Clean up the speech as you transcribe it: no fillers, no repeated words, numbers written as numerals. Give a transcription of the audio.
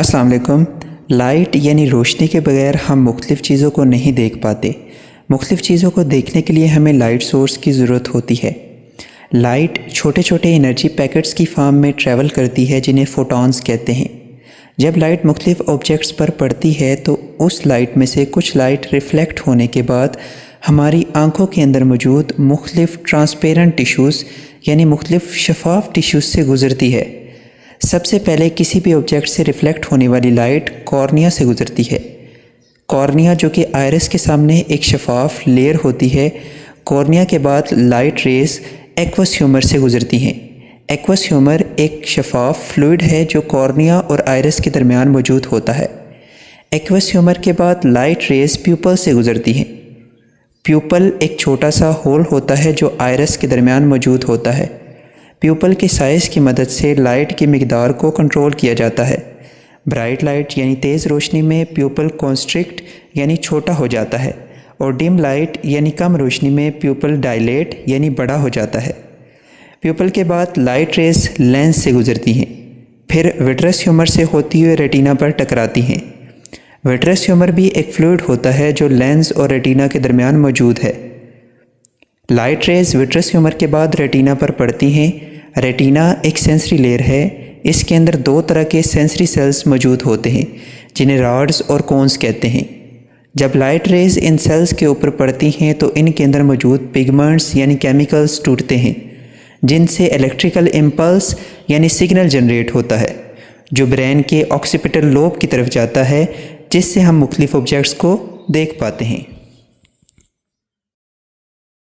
अस्सलाम वालेकुम। लाइट यानी रोशनी के बगैर हम मुख्तलिफ़ चीज़ों को नहीं देख पाते। मुख्तलिफ़ चीज़ों को देखने के लिए हमें लाइट सोर्स की ज़रूरत होती है। लाइट छोटे छोटे एनर्जी पैकेट्स की फॉर्म में ट्रैवल करती है जिन्हें फोटॉन्स कहते हैं। जब लाइट मुख्तलिफ़ ऑब्जेक्ट्स पर पड़ती है तो उस लाइट में से कुछ लाइट रिफ़्लेक्ट होने के बाद हमारी आँखों के अंदर मौजूद मुख्तलिफ़ ट्रांसपेरेंट टिश्यूज़ यानी मुख्तलिफ़ शफाफ टिश्यूज़ से गुज़रती है। सबसे पहले किसी भी ऑब्जेक्ट से रिफ़्लेक्ट होने वाली लाइट कॉर्निया से गुज़रती है। कॉर्निया जो कि आयरिस के सामने एक शफाफ लेयर होती है। कॉर्निया के बाद लाइट रेस एक्वस ह्यूमर से गुज़रती हैं। एक्वस ह्यूमर एक शफाफ फ्लूइड है जो कॉर्निया और आयरिस के दरमियान मौजूद होता है। एक्वस ह्यूमर के बाद लाइट रेस प्यूपल से गुज़रती हैं। प्यूपल एक छोटा सा होल होता है जो आयरिस के दरमियान मौजूद होता है। प्यूपल के साइज़ की मदद से लाइट की मिकदार को कंट्रोल किया जाता है। ब्राइट लाइट यानी तेज़ रोशनी में प्यूपल कॉन्स्ट्रिक्ट यानी छोटा हो जाता है और डिम लाइट यानी कम रोशनी में प्यूपल डायलेट यानी बड़ा हो जाता है। प्यूपल के बाद लाइट रेस लेंस से गुज़रती हैं, फिर विट्रस ह्यूमर से होती हुई रेटिना पर टकराती हैं। विट्रस ह्यूमर भी एक फ्लूइड होता है जो लेंस और रेटिना के दरमियान मौजूद है। लाइट रेज विट्रस ह्यूमर के बाद रेटिना पर पड़ती हैं। रेटिना एक सेंसरी लेयर है। इसके अंदर दो तरह के सेंसरी सेल्स मौजूद होते हैं जिन्हें रॉड्स और कोन्स कहते हैं। जब लाइट रेज इन सेल्स के ऊपर पड़ती हैं तो इनके अंदर मौजूद पिगमेंट्स यानी केमिकल्स टूटते हैं जिनसे इलेक्ट्रिकल इम्पल्स यानी सिग्नल जनरेट होता है जो ब्रेन के ऑक्सीपिटल लोब की तरफ जाता है जिससे हम मुख्तलिफ ऑब्जेक्ट्स को देख पाते हैं।